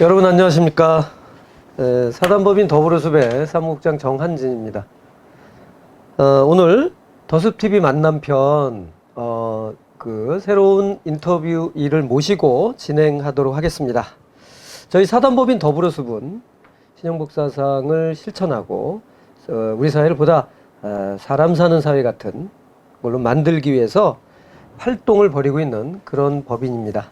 여러분 안녕하십니까. 사단법인 더불어숲의 사무국장 정한진입니다. 오늘 더숲TV 만남편 새로운 인터뷰 일을 모시고 진행하도록 하겠습니다. 저희 사단법인 더불어숲은 신영복 사상을 실천하고 우리 사회를 보다 사람 사는 사회 같은 걸로 만들기 위해서 활동을 벌이고 있는 그런 법인입니다.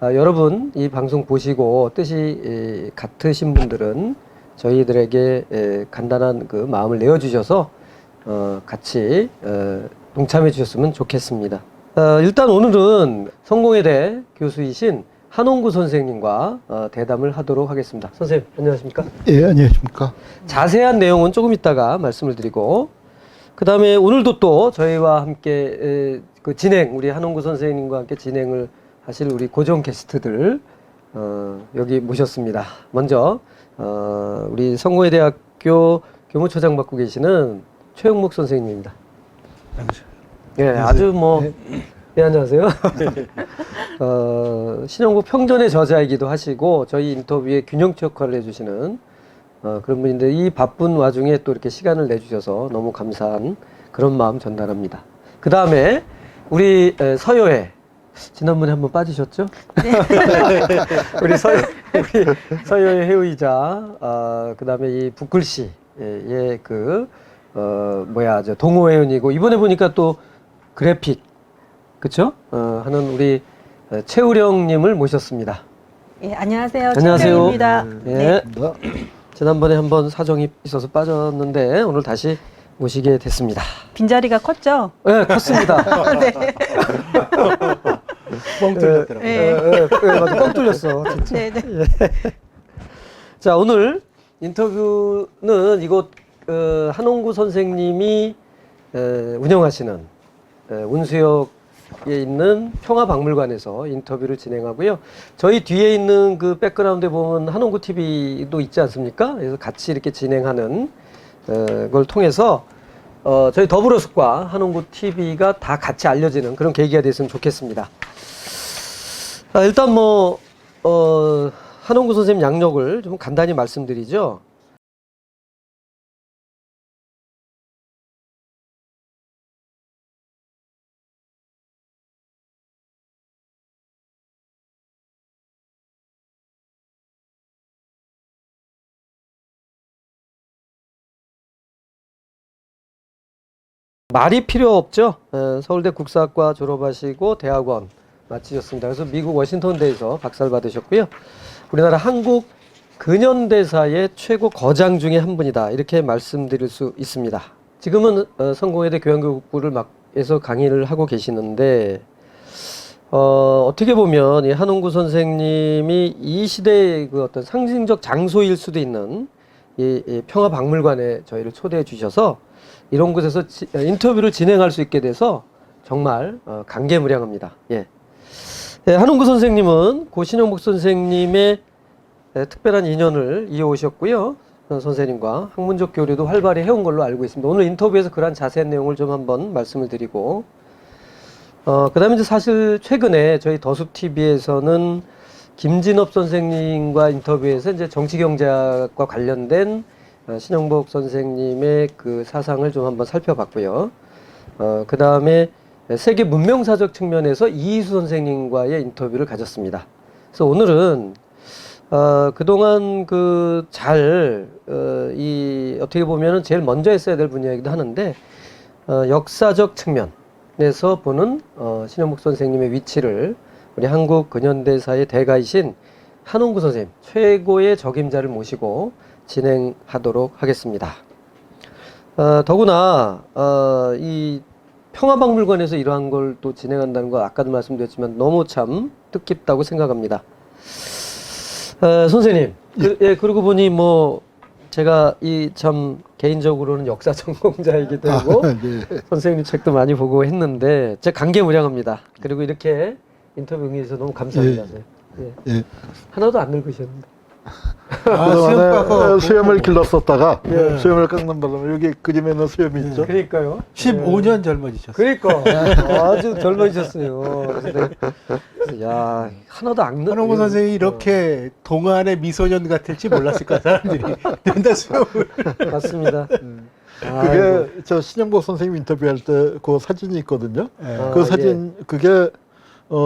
여러분 이 방송 보시고 뜻이 같으신 분들은 저희들에게 간단한 그 마음을 내어주셔서 같이 동참해 주셨으면 좋겠습니다. 일단 오늘은 성공회대 교수이신 한홍구 선생님과 대담을 하도록 하겠습니다. 선생님 안녕하십니까? 예, 안녕하십니까? 자세한 내용은 조금 이따가 말씀을 드리고 그 다음에 오늘도 또 저희와 함께 그 진행 우리 한홍구 선생님과 함께 진행을 하실 우리 고정 게스트들 여기 모셨습니다. 먼저 우리 성공회대학교 교무처장 맡고 계시는 최용목 선생님입니다. 예, 아주 뭐 네, 안녕하세요. 신영복 평전의 저자이기도 하시고 저희 인터뷰에 균형치 역할을 해주시는 그런 분인데 이 바쁜 와중에 또 이렇게 시간을 내주셔서 너무 감사한 그런 마음 전달합니다. 그 다음에 우리 서여회 지난번에 한번 빠지셨죠? 네. 우리 서여회 회의자, 그 다음에 이 북글씨의 저 동호회원이고, 이번에 보니까 또 그래픽, 그쵸? 하는 우리 최우령님을 모셨습니다. 예, 안녕하세요. 안녕하세요. 최우령입니다. 네. 지난번에 한번 사정이 있어서 빠졌는데, 오늘 다시 모시게 됐습니다. 빈자리가 컸죠? 네, 컸습니다. 네. 뻥 뚫렸더라고요. 네. 맞아, 뻥 뚫렸어. 진짜. 네, 네. 자, 오늘 인터뷰는 이곳 한홍구 선생님이 운영하시는 운수역에 있는 평화박물관에서 인터뷰를 진행하고요. 저희 뒤에 있는 그 백그라운드에 보면 한홍구 TV도 있지 않습니까? 그래서 같이 이렇게 진행하는 걸 통해서 저희 더불어숲과 한홍구 TV가 다 같이 알려지는 그런 계기가 됐으면 좋겠습니다. 일단 한홍구 선생님 양력을 좀 간단히 말씀드리죠. 말이 필요 없죠. 서울대 국사학과 졸업하시고 대학원 마치셨습니다. 그래서 미국 워싱턴대에서 박사를 받으셨고요. 우리나라 한국 근현대사의 최고 거장 중에 한 분이다. 이렇게 말씀드릴 수 있습니다. 지금은 성공회대 교양교육부를 막에서 강의를 하고 계시는데 어떻게 보면 이 한홍구 선생님이 이 시대의 그 어떤 상징적 장소일 수도 있는 이 평화박물관에 저희를 초대해 주셔서 이런 곳에서 인터뷰를 진행할 수 있게 돼서 정말 감개무량합니다. 예. 한홍구 선생님은 고 신영복 선생님의 특별한 인연을 이어오셨고요. 선생님과 학문적 교류도 활발히 해온 걸로 알고 있습니다. 오늘 인터뷰에서 그러한 자세한 내용을 좀 한번 말씀을 드리고 그 다음에 이제 사실 최근에 저희 더숲TV에서는 김진업 선생님과 인터뷰에서 이제 정치경제학과 관련된 신영복 선생님의 그 사상을 좀 한번 살펴봤고요. 그 다음에 세계 문명사적 측면에서 이희수 선생님과의 인터뷰를 가졌습니다. 그래서 오늘은 그동안 어떻게 보면은 제일 먼저 했어야 될 분야이기도 하는데 역사적 측면에서 보는 신영복 선생님의 위치를 우리 한국 근현대사의 대가이신 한홍구 선생님 최고의 적임자를 모시고 진행하도록 하겠습니다. 더구나 이 평화박물관에서 이러한 걸 또 진행한다는 거 아까도 말씀드렸지만 너무 참 뜻깊다고 생각합니다. 선생님, 그러고 보니 제가 이 참 개인적으로는 역사 전공자이기도 하고 네. 선생님 책도 많이 보고 했는데 제가 감개무량합니다. 그리고 이렇게 인터뷰 응해주셔서 너무 감사합니다. 예. 하나도 안 늙으셨는데. 그동안에 수염을 길렀었다가 예. 수염을 깎는 바람에 여기 그림에는 수염이 있죠. 그러니까요. 15년 젊어지셨어요. 그러니까 아주 젊어지셨어요. 그래서 야 하나도 안 늙. 한홍구 선생이 이렇게 동안의 미소년 같을지 몰랐을 거야 사람들이. 맨날 수염을. 맞습니다. 그게 저 신영복 선생님 인터뷰할 때 그 사진이 있거든요. 아, 그 사진 그게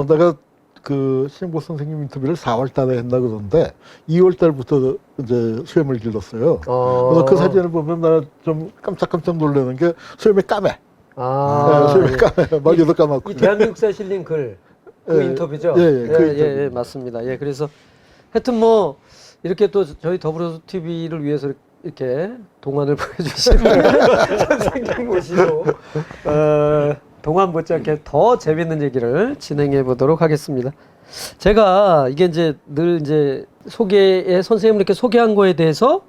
내가 그 신영복 선생님 인터뷰를 4월 달에 했나 그러는데 2월 달부터 이제 수염을 길렀어요. 그래서 그 사진을 보면 나 좀 깜짝깜짝 놀라는 게 수염이 까매. 수염이 예. 까매. 머리도 까맣고. 이 대한민국사에 실린 글, 그 예, 인터뷰죠. 예, 예, 그 인터뷰. 예, 맞습니다. 예, 그래서 하여튼 뭐 이렇게 또 저희 더불어서 TV를 위해서 이렇게 동안을 보여주시는 선생님 모시고 동안 못지않게 더 재밌는 얘기를 진행해 보도록 하겠습니다. 제가 이게 이제 늘 이제 소개에 선생님을 이렇게 소개한 거에 대해서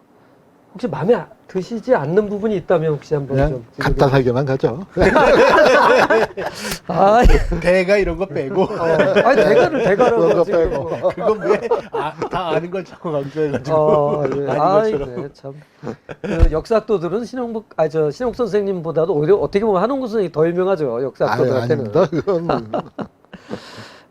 혹시 마음에 드시지 않는 부분이 있다면 혹시 한번 그냥 좀 간단하게만 가죠. 아, 대가 이런 거 빼고. 아니 대가라고 그런 거 지금 빼고. 뭐. 그건 왜 다 아는 걸 자꾸 강조해가지고. 예. 아닌 것처럼. 네, 참. 그 역사학도들은 신홍복 선생님보다도 오히려 어떻게 보면 한홍구 선생님이 더 유명하죠. 역사학도들한테는. 아닙니다. 그건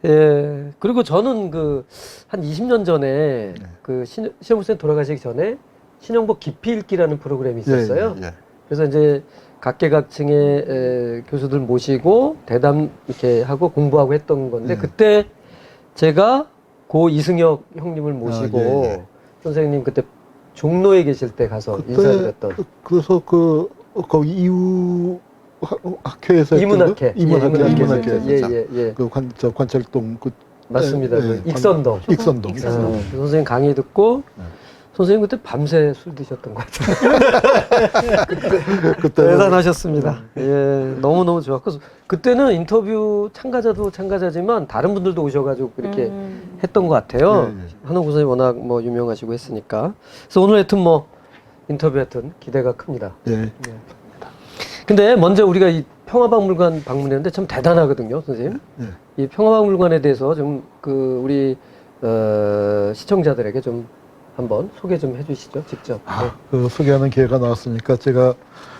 예. 그리고 저는 그 한 20년 전에 그 신홍복 선생님 돌아가시기 전에 신홍복 깊이 읽기라는 프로그램이 있었어요. 예, 예. 그래서 이제 각계각층의 교수들 모시고 대담 이렇게 하고 공부하고 했던 건데 그때 제가 고 이승혁 형님을 모시고 예, 예. 선생님 그때 종로에 계실 때 가서 인사드렸던 그래서 거기 이후 학회에서 이문학회 이문학회 예예예 그 관찰동 그 맞습니다. 그 익선동 익선동 그 선생님 강의 듣고 선생님 그때 밤새 술 드셨던 것 같아요. 그때 대단하셨습니다. 예, 너무너무 좋았고 그때는 인터뷰 참가자도 참가자지만 다른 분들도 오셔가지고 그렇게 했던 것 같아요. 예, 예. 한홍구 선생님 워낙 뭐 유명하시고 했으니까. 그래서 오늘 하여튼 뭐 인터뷰 하여튼 기대가 큽니다. 예. 근데 먼저 우리가 이 평화박물관 방문했는데 참 대단하거든요, 선생님. 예. 이 평화박물관에 대해서 좀 그 우리 시청자들에게 좀 한번 소개 좀 해주시죠, 직접. 그 소개하는 기회가 나왔으니까 제가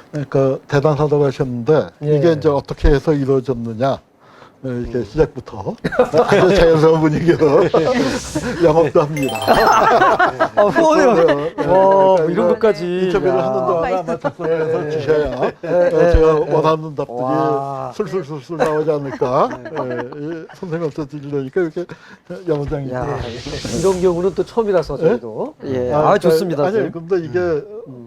그러니까 대단하다고 하셨는데 예. 이게 이제 어떻게 해서 이루어졌느냐 이렇게 시작부터 아주 자연스러운 분위기로 영업도 합니다. 후원해요. 와, 이런 것까지. 인터뷰를 야. 하는 동안 아마 작성해서 주셔야 제가 원하는 답들이 술술술술 나오지 않을까. 선생님한테 드리려니까 이렇게 영장이 야, 이런 경우는 또 처음이라서 저희도. 예. 좋습니다. 아니, 선생님. 근데 이게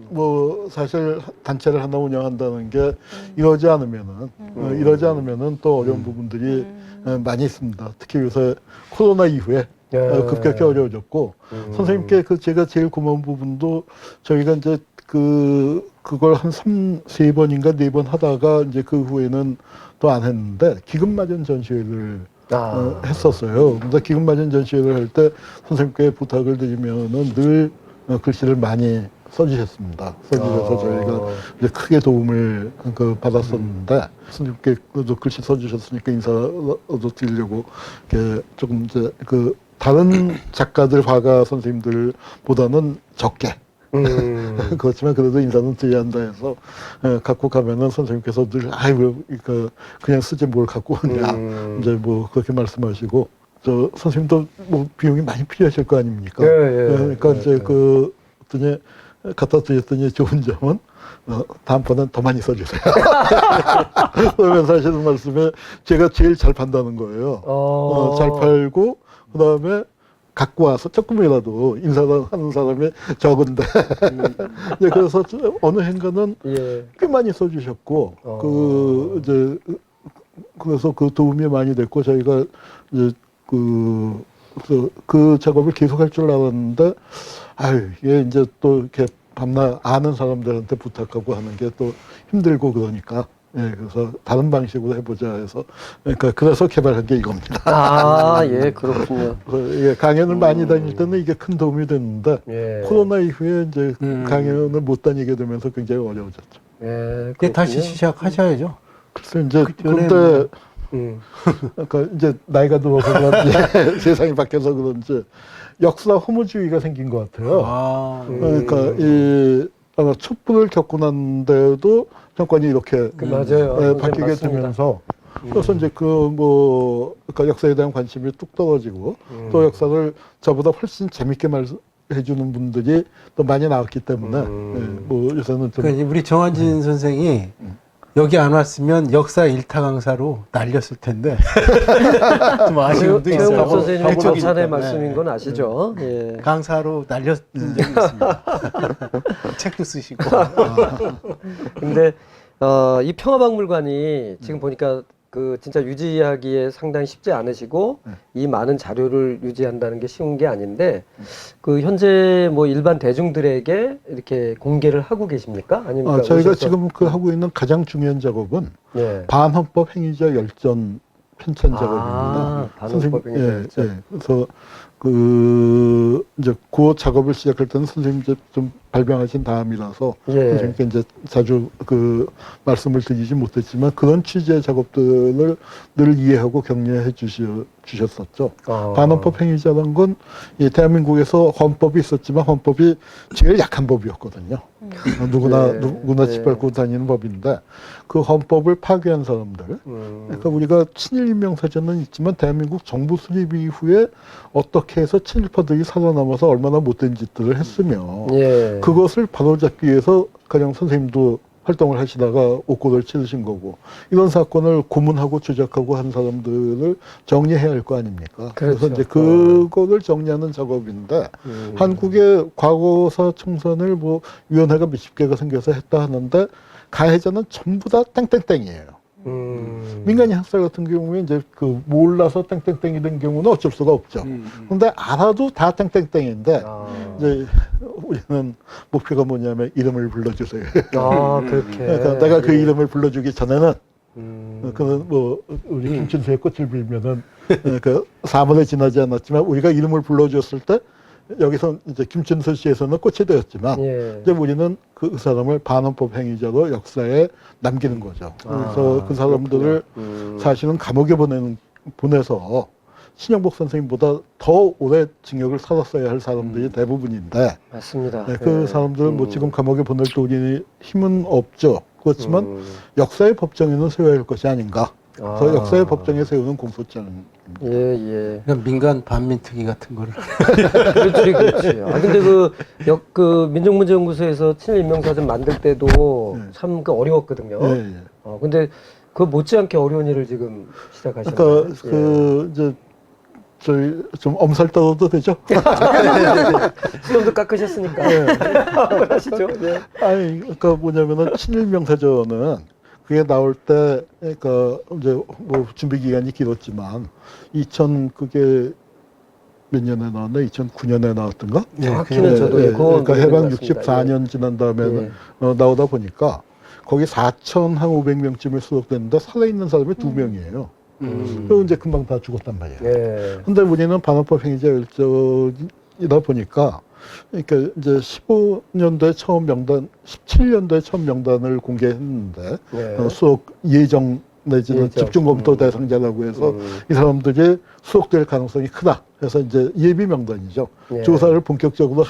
뭐 사실 단체를 하나 운영한다는 게 이러지 않으면은 또 어려운 부분들이 많이 있습니다. 특히 요새 코로나 이후에 급격히 어려워졌고 선생님께 그 제가 제일 고마운 부분도 저희가 이제 그걸 한 3-4번인가 4번 하다가 이제 그 후에는 또 안 했는데 기금마련 전시회를 했었어요. 근데 기금마련 전시회를 할 때 선생님께 부탁을 드리면은 늘 글씨를 많이 써주셨습니다. 써주셔서 저희가 이제 크게 도움을 받았었는데 선생님께도 글씨 써주셨으니까 인사도 드리려고 이렇게 조금 이제 다른 작가들 화가 선생님들보다는 적게 그렇지만 그래도 인사는 드려야 한다 해서 갖고 가면은 선생님께서 늘 그냥 쓰지 뭘 갖고 오냐 이제 뭐 그렇게 말씀하시고 저 선생님도 뭐 비용이 많이 필요하실 거 아닙니까? 그러니까 이제 그랬더니 갖다 드렸더니 좋은 점은 다음번엔 더 많이 써주세요. 그러면서 하시는 말씀에 제가 제일 잘 판다는 거예요. 잘 팔고 그다음에 갖고 와서 조금이라도 인사하는 사람이 적은데 네, 그래서 어느 행간은 꽤 많이 써주셨고 그래서 그 도움이 많이 됐고 저희가 이제 그 작업을 계속할 줄 알았는데 이게 이제 또 이렇게 밤낮 아는 사람들한테 부탁하고 하는 게 또 힘들고 그러니까 그래서 다른 방식으로 해보자 해서 그래서 개발한 게 이겁니다. 그렇군요. 강연을 많이 다닐 때는 이게 큰 도움이 됐는데 코로나 이후에 이제 강연을 못 다니게 되면서 굉장히 어려워졌죠. 이제 다시 시작하셔야죠. 글쎄 이제 근데 그러니까 이제 나이가 들어서 그런지 세상이 바뀌어서 그런지 역사 허무주의가 생긴 것 같아요. 아, 그러니까 이 아마 촛불을 겪고 난데도 정권이 이렇게 맞아요. 선생님 바뀌게 맞습니다. 되면서 그래서 이제 그러니까 역사에 대한 관심이 뚝 떨어지고 또 역사를 저보다 훨씬 재밌게 해주는 분들이 또 많이 나왔기 때문에 뭐 요새는 좀 그러니까 우리 정한진 선생이 여기 안 왔으면 역사 일타 강사로 날렸을 텐데 좀 아쉬움도 최영욱 있어요. 선생님의 그쪽이니까. 자찬의 말씀인 건 아시죠? 예. 강사로 날렸은 적이 있습니다. 책도 쓰시고. 근데 이 평화박물관이 지금 보니까 그 진짜 유지하기에 상당히 쉽지 않으시고 이 많은 자료를 유지한다는 게 쉬운 게 아닌데 그 현재 뭐 일반 대중들에게 이렇게 공개를 하고 계십니까? 아니면 저희가 지금 그 하고 있는 가장 중요한 작업은 예. 반헌법 행위자 열전 편찬 아, 작업입니다. 반헌법 행위자 열전. 그래서 그 이제 그 작업을 시작할 때는 선생님 이제 좀 발병하신 다음이라서 예. 선생님께 이제 자주 그 말씀을 드리지 못했지만 그런 취지의 작업들을 늘 이해하고 격려해 주셨었죠. 반헌법 행위자라는 건 이 대한민국에서 헌법이 있었지만 헌법이 제일 약한 법이었거든요. 누구나 예. 누구나 예. 짓밟고 다니는 법인데 그 헌법을 파괴한 사람들. 그러니까 우리가 친일인명사전은 있지만 대한민국 정부 수립 이후에 어떻게 해서 친일파들이 살아남아서 얼마나 못된 짓들을 했으며 예. 그것을 바로잡기 위해서 가령 선생님도 활동을 하시다가 옥고를 치르신 거고 이런 사건을 고문하고 조작하고 한 사람들을 정리해야 할 거 아닙니까? 그렇죠. 그래서 이제 그거를 정리하는 작업인데 한국의 과거사 청산을 뭐 위원회가 몇십 개가 생겨서 했다 하는데 가해자는 전부 다 땡땡땡이에요. 민간인 학살 같은 경우에 이제 그 몰라서 땡땡땡이 된 경우는 어쩔 수가 없죠. 근데 알아도 다 땡땡땡인데 이제 우리는 목표가 뭐냐면 이름을 불러주세요. 그렇게. 그러니까 내가 그 예. 이름을 불러주기 전에는 그는 뭐 우리 김춘수의 꽃을 빌면은 그 사문에 지나지 않았지만 우리가 이름을 불러줬을 때 여기서 이제 김춘수 씨에서는 꽃이 되었지만 예. 이제 우리는 그 사람을 반헌법 행위자로 역사에 남기는 거죠. 그래서 그 사람들을 사실은 감옥에 보내서 신영복 선생님보다 더 오래 징역을 살았어야 할 사람들이 대부분인데 맞습니다. 네, 그 예. 사람들은 뭐 지금 감옥에 보낼 때 우리 힘은 없죠. 그렇지만 역사의 법정에는 세워야 할 것이 아닌가. 그래서 역사의 법정에 세우는 공소장. 예, 예. 그러니까 민간 반민특위 같은 거를. 그렇지, 그렇지. 근데 그 민족문제연구소에서 친일인명사전 만들 때도 참 그 어려웠거든요. 예, 예. 근데 그 못지않게 어려운 일을 지금 시작하셨네요. 그러니까 그 이제 저희 좀 엄살 떨어도 되죠? 수염도 깎으셨으니까. 예. 하시죠. 예. 아니, 그러니까 뭐냐면은 친일명사전은 그게 나올 때, 그러니까 이제 뭐 준비 기간이 길었지만 그게 몇 년에 나왔나? 2009년에 나왔던가? 정확히는 저도 예, 그건 그러니까 모르는 해방 것 같습니다. 64년 지난 다음에 예. 나오다 보니까 거기 4,500명쯤에 수록됐는데 살아있는 사람이 2명이에요. 그리고 이제 금방 다 죽었단 말이에요. 예. 근데 우리는 반헌법 행위자 열전이다 보니까 그러니까 이제 15년도에 처음 명단, 17년도에 처음 명단을 공개했는데 예. 수록 예정 내지는 예정. 집중 검토 대상자라고 해서 이 사람들이 수록될 가능성이 크다. 그래서 이제 예비 명단이죠. 예. 조사를 본격적으로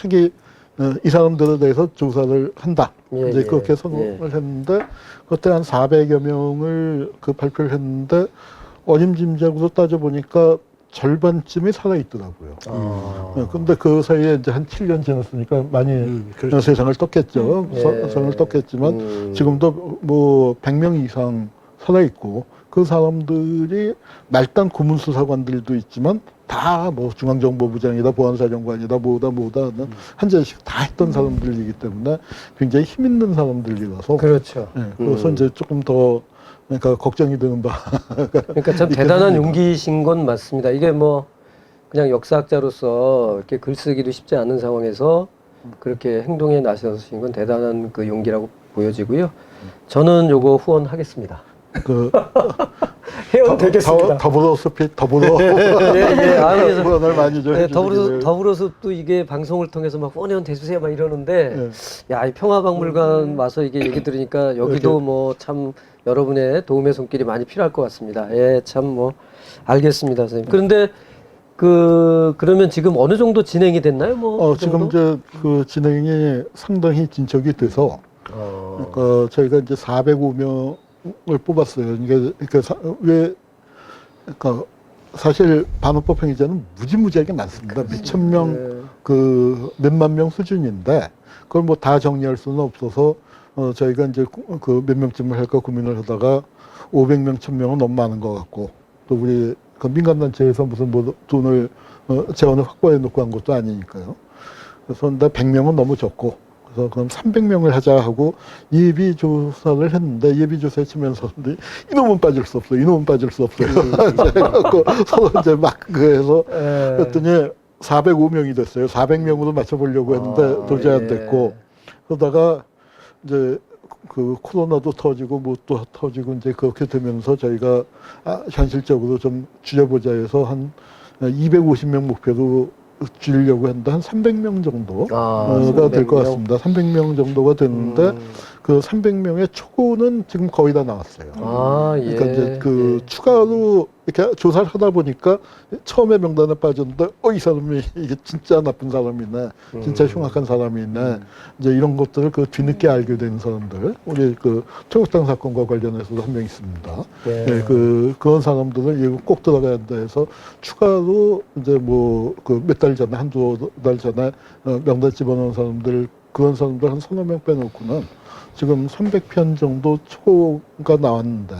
이 사람들에 대해서 조사를 한다. 예, 이제 예. 그렇게 선언을 했는데 그때 한 400여 명을 발표를 했는데 어림짐작으로 따져보니까 절반쯤이 살아있더라고요. 근데 그 사이에 이제 한 7년 지났으니까 많이 그렇죠. 세상을 떴겠죠. 예. 세상을 떴겠지만 지금도 뭐 100명 이상 살아있고 그 사람들이 말단 고문수사관들도 있지만 다 뭐 중앙정보부장이다 보안사령관이다 뭐다 하는 한 자리씩 다 했던 사람들이기 때문에 굉장히 힘 있는 사람들이라서 그렇죠. 예, 그래서 이제 조금 더 그러니까 걱정이 드는 바. 그러니까 참 대단한 용기신 건 맞습니다. 이게 뭐 그냥 역사학자로서 이렇게 글쓰기도 쉽지 않은 상황에서 그렇게 행동에 나서신 건 대단한 그 용기라고 보여지고요. 저는 요거 후원하겠습니다. 그 회원 되겠습니다. 더불어숲이 더불어 예. 아, 그래서 후원을 많이 좀 네, 해주시기를. 더불어서도 이게 방송을 통해서 막 후원 돼주세요 막 이러는데 야, 이 평화박물관 와서 이게 얘기 들으니까 여기도 이렇게. 뭐 참 여러분의 도움의 손길이 많이 필요할 것 같습니다. 예, 참 뭐 알겠습니다, 선생님. 그런데 그러면 지금 어느 정도 진행이 됐나요? 뭐 그 지금 정도? 이제 그 진행이 상당히 진척이 돼서 그러니까 저희가 이제 405명을 뽑았어요. 이게 왜 그러니까 사실 반헌법 행위자는 무지무지하게 많습니다. 몇천 명, 네. 그 몇만 명 수준인데 그걸 뭐 다 정리할 수는 없어서 저희가 이제 그 몇 명쯤을 할까 고민을 하다가 500명, 1000명은 너무 많은 것 같고 또 우리 그 민간단체에서 무슨 뭐 돈을 재원을 확보해 놓고 한 것도 아니니까요. 그래서 100명은 너무 적고 그래서 그럼 300명을 하자 하고 예비 조사를 했는데 예비 조사에 치면 사람들이 이놈은 빠질 수 없어, 이놈은 빠질 수 없어요. 그래갖고 서로 이제 막 그래서 그랬더니 405명이 됐어요. 400명으로 맞춰보려고 했는데 도저히 안 됐고 그러다가 이제 그 코로나도 터지고 뭐 또 터지고 이제 그렇게 되면서 저희가 현실적으로 좀 줄여보자 해서 한 250명 목표로 줄이려고 했는데 한 300명 정도가 될 것 300명. 같습니다. 300명 정도가 됐는데 그 300명의 초고는 지금 거의 다 나왔어요. 그러니까 이제 그 추가로 이렇게 조사를 하다 보니까 처음에 명단에 빠졌는데 이 사람이 이게 진짜 나쁜 사람이네, 진짜 흉악한 사람이네, 이제 이런 것들을 그 뒤늦게 알게 된 사람들, 우리 그 청국장 사건과 관련해서도 한 명 있습니다. 네, 그런 사람들은 이거 꼭 들어가야 한다 해서 추가로 이제 뭐 그 몇 달 전에 한두 달 전에 명단 집어넣은 사람들 그런 사람들 한 서너 명 빼놓고는 지금 300편 정도 초가 나왔는데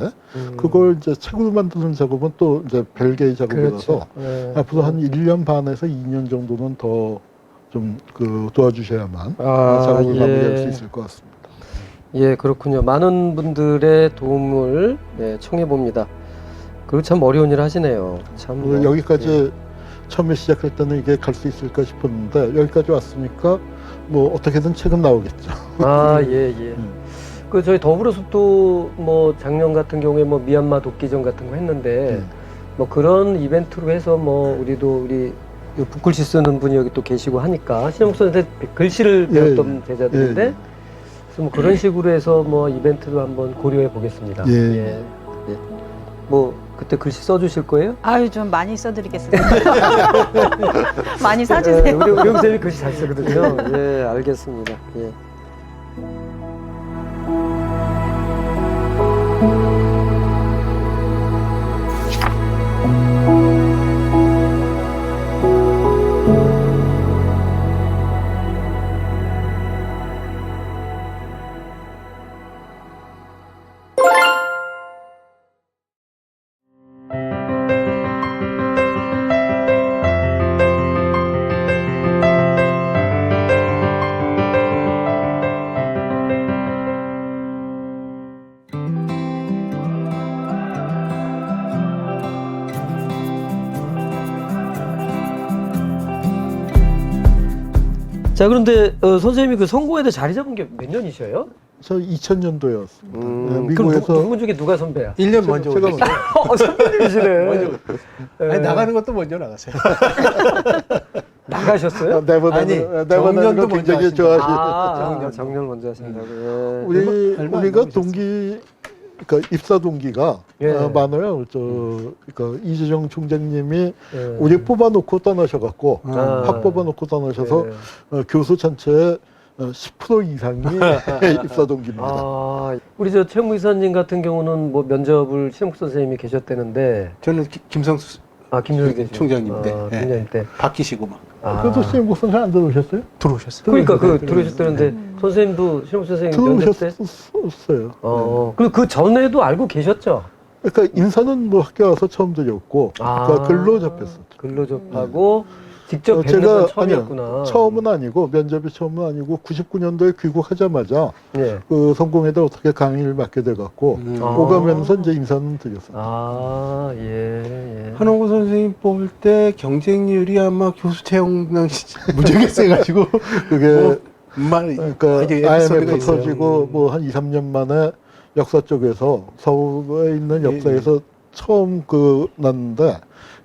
그걸 이제 책으로 만드는 작업은 또 이제 별개의 작업이라서 앞으로 한 1년 반에서 2년 정도는 더 좀 그 도와주셔야만 작업을 마무리할 수 있을 것 같습니다. 예, 그렇군요. 많은 분들의 도움을 청해 봅니다. 그리고 참 어려운 일 하시네요. 참 뭐, 여기까지 처음에 시작할 때는 이게 갈 수 있을까 싶었는데 여기까지 왔으니까 뭐 어떻게든 책은 나오겠죠. 예. 그 저희 더불어숲도 뭐 작년 같은 경우에 뭐 미얀마 돕기전 같은 거 했는데 뭐 그런 이벤트로 해서 뭐 우리 북글씨 쓰는 분이 여기 또 계시고 하니까 신영국 선생한테 글씨를 배웠던 제자들인데 그래서 뭐 그런 식으로 해서 뭐 이벤트도 한번 고려해 보겠습니다. 예. 뭐 그때 글씨 써주실 거예요? 아유, 좀 많이 써드리겠습니다. 많이 사주세요. 우리 선생님이 글씨 잘 쓰거든요. 예, 알겠습니다. 예. 자, 그런데 선생님이 그 선거에도 자리 잡은 게 몇 년이셔요? 저 2000년도였습니다. 그럼 미국에서 두 분 중에 누가 선배야? 1년 먼저 제가 오셨어요. 선배님이시네. 아니, 나가는 것도 먼저 나가세요. 나가셨어요? 내보내는 정년도 거 먼저 굉장히 하신다. 좋아하시죠. 정년 먼저 하신다고. 예. 얼마 안 우리가 남으셨어요. 동기, 그러니까 입사 동기가 예. 많아요. 그러니까 이재정 총장님이 예. 우리 뽑아놓고 떠나셔갖고 아. 확 뽑아놓고 떠나셔서 예. 교수 전체의 10% 이상이 입사 동기입니다. 우리 저 최무 이사님 같은 경우는 뭐 면접을 신영국 선생님이 계셨다는데, 저는 김성수 김정희 총장님 때. 예. 총장님 때. 바뀌시고 막 그래도 신임 목사님 안 들어오셨어요? 들어오셨어요. 그러니까 들어오셨다는데 선생님도 신영국 선생님 면접 때. 들어오셨어요. 그리고 그 전에도 알고 계셨죠? 그러니까 인사는 뭐 학교 와서 처음 드렸고, 그러니까 글로 접했었죠. 글로 접하고 직접 뵙는 건 처음이었구나. 처음은 아니고 면접이 처음은 아니고 99년도에 귀국하자마자 예. 그 성공회대 어떻게 강의를 맡게 돼갖고 오가면서 이제 인사는 드렸어요. 예. 한홍구 선생님 뽑을 때 경쟁률이 아마 교수 채용량 문제겠어가지고 그게 말 그러니까 아주 에피소드가 IMF 있어요. 터지고 뭐 한 2, 3년 만에 역사 쪽에서 서울에 있는 역사에서 처음 났는데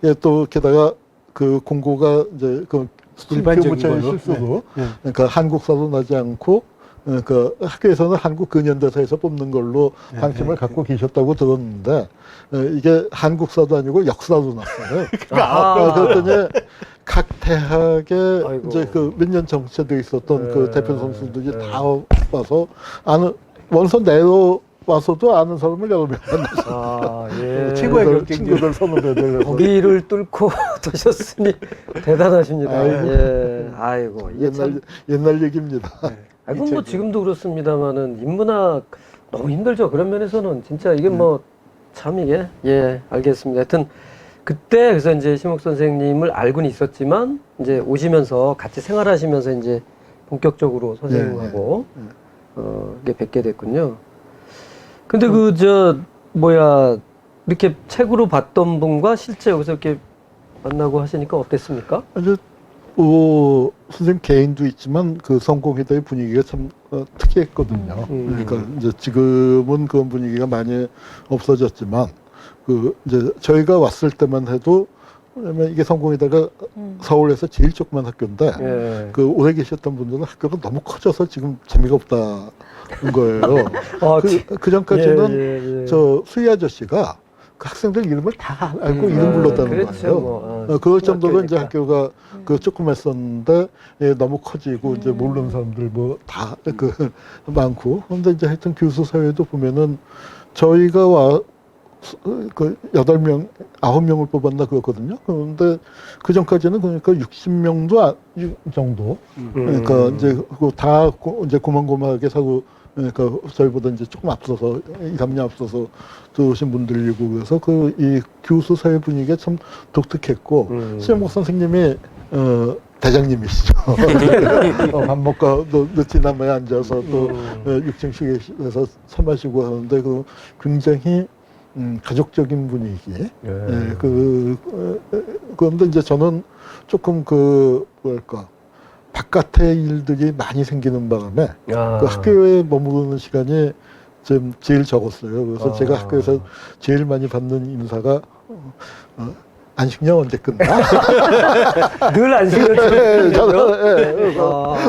예, 또 게다가 그 공고가 이제 그 일반적인 교무처의 걸로? 실수로 네. 그러니까 한국사도 나지 않고 그 학교에서는 한국 근현대사에서 뽑는 걸로 네, 방침을 네, 갖고 계셨다고 들었는데 이게 한국사도 아니고 역사도 났어요. 아하. 그랬더니 각 대학에 아이고. 이제 그 몇 년 정체돼 있었던 그 네, 대표 선수들이 네. 다 와서 아는 원서 내려와서도 아는 사람을 여러 명 만났어요. 아, 예. 최고의 친구들, 경쟁률. 친구들 선후배들 해서 고비를 뚫고 도셨으니 대단하십니다. 아이고. 예. 아이고. 이게 참, 옛날 얘기입니다. 아니, 그건 뭐 지금도 그렇습니다만은 인문학 너무 힘들죠. 그런 면에서는 진짜 이게 뭐 참 이게 예 알겠습니다. 하여튼 그때 그래서 이제 심욱 선생님을 알고는 있었지만 이제 오시면서 같이 생활하시면서 이제 본격적으로 선생님하고 이게 뵙게 됐군요. 근데 그 저 뭐야 이렇게 책으로 봤던 분과 실제 여기서 이렇게 만나고 하시니까 어땠습니까? 아주 선생님 개인도 있지만 그 성공회대의 분위기가 참 특이했거든요. 그러니까 이제 지금은 그런 분위기가 많이 없어졌지만 그 이제 저희가 왔을 때만 해도 왜냐면 이게 성공회대가 서울에서 제일 조그만 학교인데 예. 그 오래 계셨던 분들은 학교가 너무 커져서 지금 재미가 없다는 거예요. 아, 그 전까지는 예, 예. 저 수희 아저씨가 그 학생들 이름을 다 알고 이름 불렀다는 그렇죠, 거예요. 뭐. 그럴 정도로 이제 학교니까. 학교가 그 조그맸었는데 예, 너무 커지고 이제 모르는 사람들 뭐 다 그 많고 그런데 이제 하여튼 교수 사회도 보면은 저희가 그 8명, 9명을 뽑았나 그렇거든요. 그런데 그 전까지는 그러니까 60명도 정도. 그러니까 이제 다 이제 고만고만하게 사고 그러니까 저희보다 이제 조금 앞서서 2, 3년 앞서서 들어오신 분들이고 그래서 그 이 교수 사회 분위기가 참 독특했고 시험목 선생님이 대장님이시죠. 밥 먹고 늦지 남에 앉아서 또 6층씩에서 차 마시고 하는데 그 굉장히 가족적인 분위기. 예, 그런데 이제 저는 조금 뭐랄까, 바깥의 일들이 많이 생기는 바람에 아. 그 학교에 머무르는 시간이 좀 제일 적었어요. 그래서 제가 학교에서 제일 많이 받는 인사가, 안식년 언제 끝나? 늘 안식을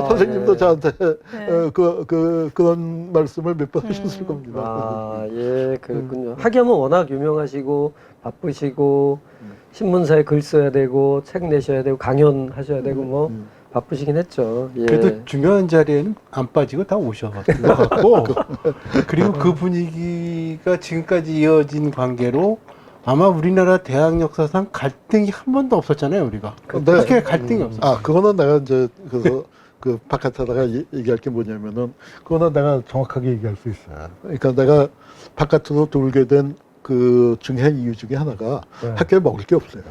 선생님도 저한테 그런 말씀을 몇 번 하셨을 겁니다. 아, 예, 그렇군요. 학염은 워낙 유명하시고 바쁘시고 신문사에 글 써야 되고 책 내셔야 되고 강연하셔야 되고 뭐 바쁘시긴 했죠. 예. 그래도 중요한 자리에는 안 빠지고 다 오셔갖고 그리고 그 분위기가 지금까지 이어진 관계로 아마 우리나라 대학 역사상 갈등이 한 번도 없었잖아요, 우리가. 근데 학교에 갈등이 없었어요. 그거는 내가 이제 그래서 그 바깥에다가 얘기할 게 뭐냐면은 그거는 내가 정확하게 얘기할 수 있어요. 그러니까 내가 바깥으로 돌게 된 그 중요한 이유 중에 하나가 학교에 먹을 게 없어요.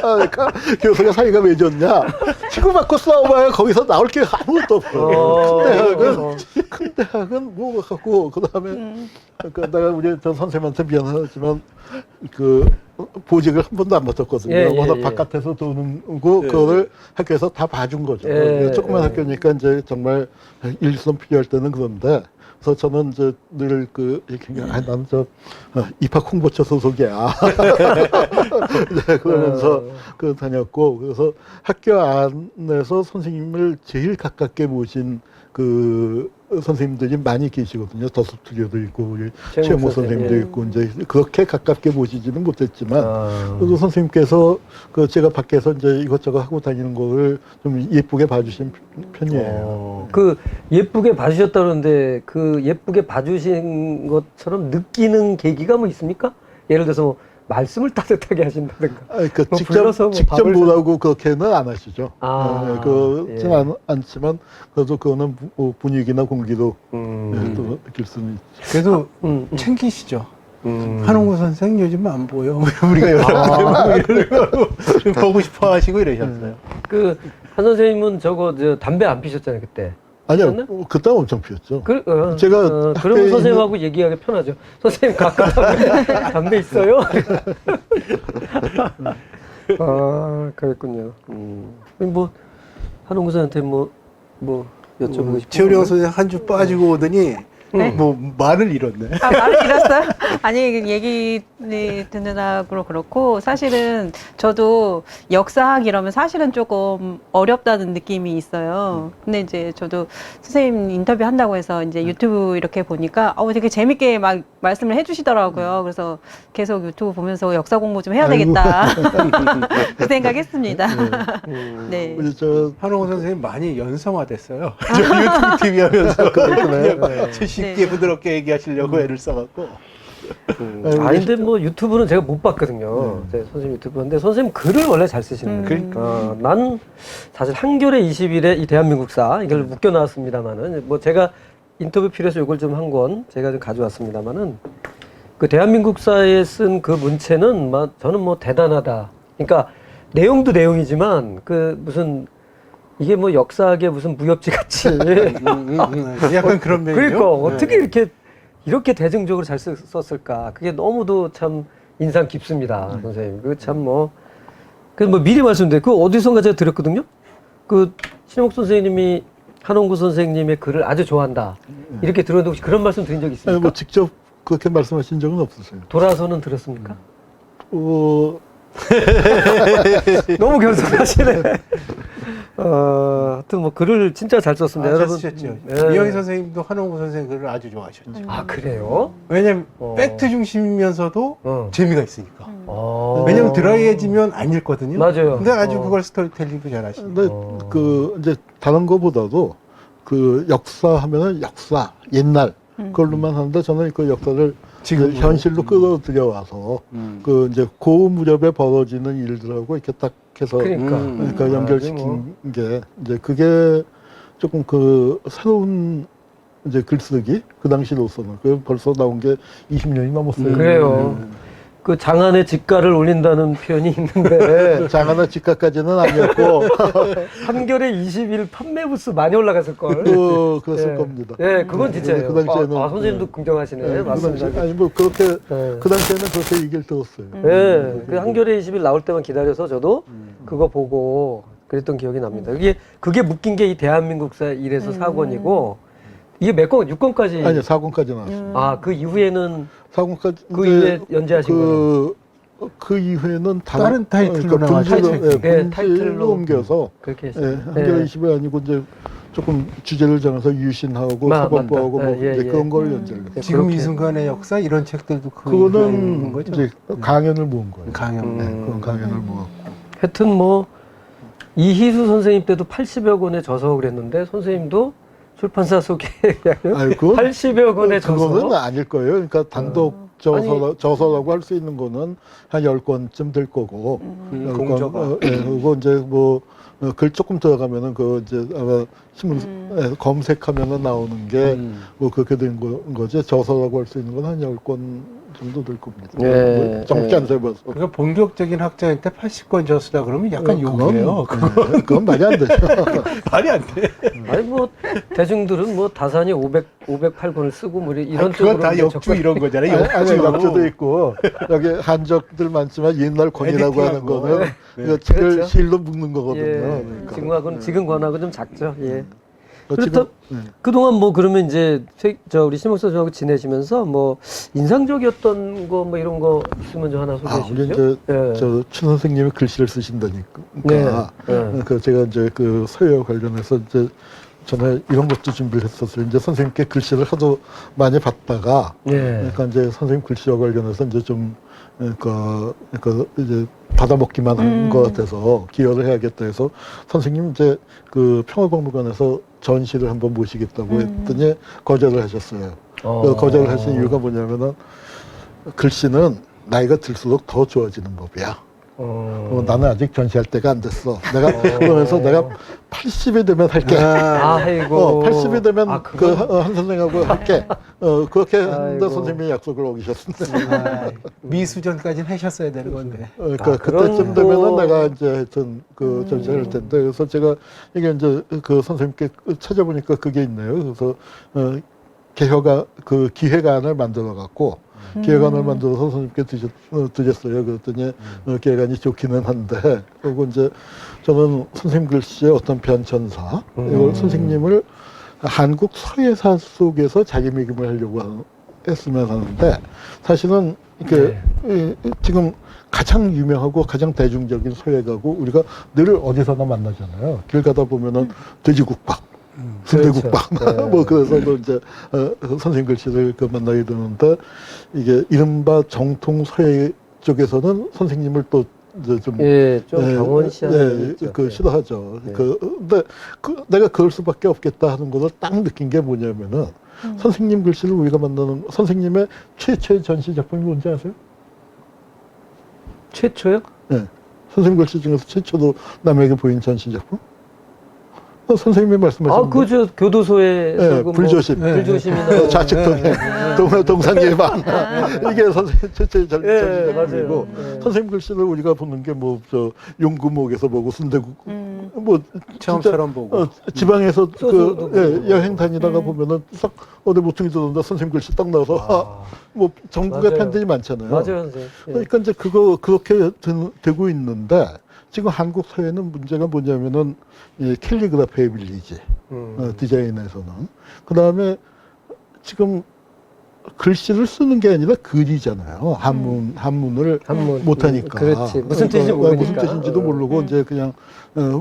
그러니까 교수가 사이가 왜 좋냐? 치고받고 싸워봐야 거기서 나올 게 아무것도 없어요. 큰 대학은 뭐 갖고 그다음에 그러니까 내가 우리 저 선생님한테 미안하지만 그 보직을 한 번도 안 맡았거든요. 예, 예, 워낙 예. 바깥에서 도는 거 그거를 학교에서 다 봐준 거죠. 예, 조그만 예. 학교니까 이제 정말 일선 필요할 때는 그런데. 그래서 저는 이제 늘 나는 입학 홍보처 소속이야. 네, 그러면서 다녔고 그래서 학교 안에서 선생님을 제일 가깝게 모신 그 선생님들이 많이 계시거든요. 더스투디오도 있고 우리 최모 선생님도 예. 있고 이제 그렇게 가깝게 모시지는 못했지만 그래도 선생님께서 제가 밖에서 이제 이것저것 하고 다니는 거를 좀 예쁘게 봐주신 편이에요. 그 예쁘게 봐주셨다는데 그 예쁘게 봐주신 것처럼 느끼는 계기가 뭐 있습니까? 예를 들어서 뭐 말씀을 따뜻하게 하신다든가. 뭐 불러서 뭐 직접 밥을 뭐라고 그렇게는 안 하시죠. 아, 그렇진 예. 않지만 그래도 그거는 분위기나 공기도 또 느낄 수는 있죠. 그래도 챙기시죠. 한홍구 선생 요즘 안 보여. 우리가 여자한테 좀 보고 싶어 하시고 이러셨어요. 그 한 선생님은 저 담배 안 피셨잖아요 그때. 아니요, 피셨나? 그때 엄청 피웠죠. 그러면 제가 학교에 선생님하고 얘기하기 편하죠. 선생님 가끔 담배 있어요? 아, 그랬군요. 뭐 한홍구 선생한테 뭐 여쭤보고 싶은 최우령 선생 한 주 빠지고 오더니 뭐 말을 잃었네. 아, 말을 잃었어요? 아니, 얘기 듣느라고 그렇고, 사실은 저도 역사학 이러면 사실은 조금 어렵다는 느낌이 있어요. 근데 이제 저도 선생님 인터뷰 한다고 해서 이제 유튜브 이렇게 보니까, 되게 재밌게 막 말씀을 해주시더라고요. 그래서 계속 유튜브 보면서 역사 공부 좀 해야 되겠다. 그 생각했습니다. 네. 우리 저 한홍호 선생님 많이 연성화됐어요. 저 유튜브 TV 하면서 그냥 쉽게 네. 부드럽게 얘기하시려고 애를 써갖고. 아니 근데 뭐 유튜브는 제가 못 봤거든요. 제 선생님 유튜브. 근데 선생님 글을 원래 잘 쓰시는 거예요. 그러니까. 난 사실 한겨레 20일에 이 대한민국사 이걸 묶여 나왔습니다만은 뭐 제가 인터뷰 필요해서 이걸 좀 한 권 제가 좀 가져왔습니다만은 그 대한민국사에 쓴 그 문체는 저는 뭐 대단하다. 그러니까 내용도 내용이지만 그 무슨 이게 뭐 역사학의 무슨 무협지 같이 약간 그런 면이죠. 그러니까 어떻게 네. 이렇게 대중적으로 잘 썼을까? 그게 너무도 참 인상 깊습니다, 선생님. 그 참 뭐, 미리 말씀드려요. 그 어디선가 제가 들었거든요. 그 신용욱 선생님이 한홍구 선생님의 글을 아주 좋아한다. 이렇게 들었는데 혹시 그런 말씀 드린 적 있습니까? 아니, 뭐 직접 그렇게 말씀하신 적은 없으세요. 돌아서는 들었습니까? 너무 겸손하시네. 하여튼 뭐 글을 진짜 잘 썼습니다. 잘 여러분. 쓰셨죠. 네. 이영희 선생님도 한홍구 선생님 글을 아주 좋아하셨죠. 아, 그래요? 왜냐면 팩트 중심이면서도 재미가 있으니까. 왜냐면 드라이해지면 안 읽거든요. 맞아요. 근데 아주 그걸 스토리텔링도 잘하시고. 근데 그 이제 다른 거보다도 그 역사 하면은 역사 옛날 그걸로만 하는데 저는 그 역사를 지금 현실로 끌어들여 와서 그 이제 고무렵에 벌어지는 일들하고 이렇게 딱 해서 그러니까. 연결시킨 게 이제 그게 조금 그 새로운 이제 글쓰기 그 당시로서는 그 벌써 나온 게 20년이 넘었어요. 그래요. 그 장안의 집가를 올린다는 표현이 있는데 장하나 집값까지는 아니었고 한겨레 20일 판매 부수 많이 올라갔을 걸. 그랬을 예. 겁니다. 예, 그건 진짜예요. 그 당시에는 선생님도 긍정하시네. 그 맞습니다. 당시, 아니 뭐 그렇게 예. 그 당시에는 그렇게 얘기를 들었어요. 예, 그 한겨레 20일 나올 때만 기다려서 저도 그거 보고 그랬던 기억이 납니다. 그게 묶인 게 이 대한민국사 1에서 4권이고 이게 몇 권? 6권까지. 아니 4권까지 나왔어요. 아, 그 이후에는 4권까지 그 이후에 연재하신 거예요. 그 이후에는 다른 타이틀로 분지로, 나왔죠. 타이틀로 분지로 옮겨서 그렇게 예, 했어요. 한겨레 20일 아니고 이제 조금 주제를 정해서 유신하고 사법부하고 맞다. 뭐 예, 이제 예. 그런 걸 연재를 했어요. 지금 그렇게. 이 순간의 역사 이런 책들도 그 이후에 그거는 본 거죠. 이제 강연을 모은 거예요. 강연. 네, 그건 강연을 모았고. 하여튼 뭐 이희수 선생님 때도 80여 권의 저서를 했는데 선생님도 출판사 소개하면 아니, 그건 80여 권의 그거는 저서. 아닐 거예요. 그러니까 단독 저서라고 할 수 있는 거는 한 10권쯤 될 거고. 공저가. 그리고 이제 뭐 글 조금 들어가면은 그 이제 아마 신문 검색하면은 나오는 게 뭐 그렇게 된 거지. 저서라고 할 수 있는 건 한 10권 정도 될 겁니다. 예, 뭐 정확히 안 세봐서. 그러니까 본격적인 학자한테 80권 줬으다 그러면 약간 그건, 욕이에요. 그건 말이 안 되죠. 말이 안 돼. 아니 뭐 대중들은 뭐 다산이 508권을 쓰고 뭐 이런 그건 쪽으로 다 이제 역주 이런 거잖아요. 아니, 역주. 역주도 있고 여기 한적들 많지만 옛날 권이라고 하는 에디팅하고. 거는 네. 이거 책을 그렇죠. 실로 묶는 거거든요. 예, 그러니까. 지금 권하고 좀 작죠. 예. 지금 그렇다 그동안 뭐 그러면 이제 우리 신목 선생님하고 지내시면서 뭐 인상적이었던 거 뭐 이런 거 있으면 좀 하나 소개해 우리 주시죠. 이제 저춘 선생님이 글씨를 쓰신다니까. 네. 그 제가 이제 그 서예와 관련해서 이제 전에 이런 것도 준비를 했었어요. 이제 선생님께 글씨를 하도 많이 받다가 그러니까 이제 선생님 글씨와 관련해서 이제 좀 그러니까 이제 받아먹기만 한 것 같아서 기여를 해야겠다 해서 선생님 이제 그 평화박물관에서 전시를 한번 모시겠다고 했더니 거절을 하셨어요. 그 거절을 하신 이유가 뭐냐면은 글씨는 나이가 들수록 더 좋아지는 법이야. 나는 아직 전시할 때가 안 됐어. 그러면서 내가 80이 되면 할게. 아이고. 80이 되면 그건- 한 선생하고 할게. 그렇게 했는데 아이고. 선생님이 약속을 어기셨습니다. 미수전까지는 하셨어야 되는 건데. 그러니까 그런 그때쯤 거- 되면은 내가 이제 하여튼 그 전시를 할 텐데 그래서 제가 이게 이제 그 선생님께 찾아보니까 그게 있네요. 그래서 개혁가 그 기획안을 만들어 갖고 기획안을 만들어서 선생님께 드렸어요. 그랬더니 기획안이 좋기는 한데 그리고 이제 저는 선생님 글씨의 어떤 변천사 이걸 선생님을 한국 서예사 속에서 자기매김을 하려고 했으면 하는데 사실은 이렇게 지금 가장 유명하고 가장 대중적인 서예가고 우리가 늘 어디서나 만나잖아요. 길 가다 보면은 돼지국밥, 순대국밥 그렇죠. 뭐 그래서 이제 선생님 글씨를 만나게 되는데 이게 이른바 정통 서예 쪽에서는 선생님을 또 이제 좀 예, 좀 경원시하는 있죠. 그 싫어하죠. 네. 근데 내가 그럴 수밖에 없겠다 하는 것을 딱 느낀 게 뭐냐면은 선생님 글씨를 우리가 만나는 선생님의 최초의 전시 작품이 뭔지 아세요? 최초요? 네. 선생님 글씨 중에서 최초로 남에게 보인 전시 작품? 선생님이 말씀하신 그저 교도소에 네, 불조심. 불조심이나 좌측 동해 동상일방 이게 선생님 최초의 전시 예, 작품이고 맞아요. 예. 선생님 글씨를 우리가 보는 게 뭐 저 용구목에서 보고 순대국 뭐 처음처럼 보고. 지방에서 소주도 보고. 여행 다니다가 보면은 싹 어디 모퉁이 들어온다 선생님 글씨 딱 나와서 뭐 전국에 맞아요. 팬들이 많잖아요. 맞아요, 선생님. 예. 그러니까 이제 그렇게 되고 있는데 지금 한국 사회는 문제가 뭐냐면은 이 캘리그라피 에빌리지 디자인에서는 그 다음에 지금 글씨를 쓰는 게 아니라 글이잖아요. 한문을 한문. 못하니까. 그렇지. 무슨 뜻인지 그러니까 모르니까. 무슨 뜻인지도 모르고 이제 그냥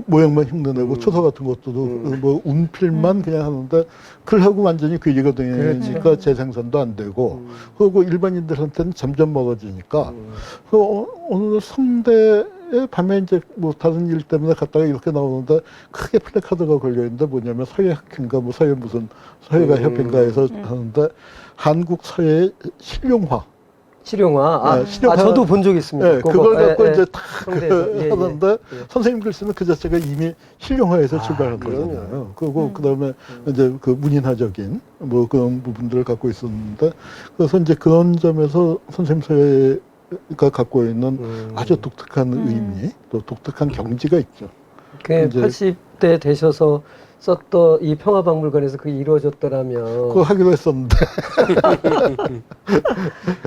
모양만 흉내내고 초서 같은 것도 뭐 운필만 그냥 하는데 글하고 완전히 괴리가 되니까 재생산도 안 되고 그리고 일반인들한테는 점점 멀어지니까 어느 성대에 밤에 이제 뭐 다른 일 때문에 갔다가 이렇게 나오는데 크게 플래카드가 걸려있는데 뭐냐면 서예학회인가 뭐 서예 무슨 서예가 협회인가에서 하는데 한국 서예의 실용화. 실용화. 네, 실용화. 저도 본 적 있습니다. 네, 그걸 갖고 이제 다 성대에서. 예, 하는데 예. 선생님 글씨는 그 자체가 이미 실용화해서 출발한 그럼요. 거잖아요. 그리고 그다음에 이제 그 문인화적인 뭐 그런 부분들을 갖고 있었는데 그래서 이제 그런 점에서 선생님 서예가 갖고 있는 아주 독특한 의미 또 독특한 경지가 있죠. 그 이제 80대 되셔서 썼던 이 평화박물관에서 그게 이루어졌더라면 그거 하기로 했었는데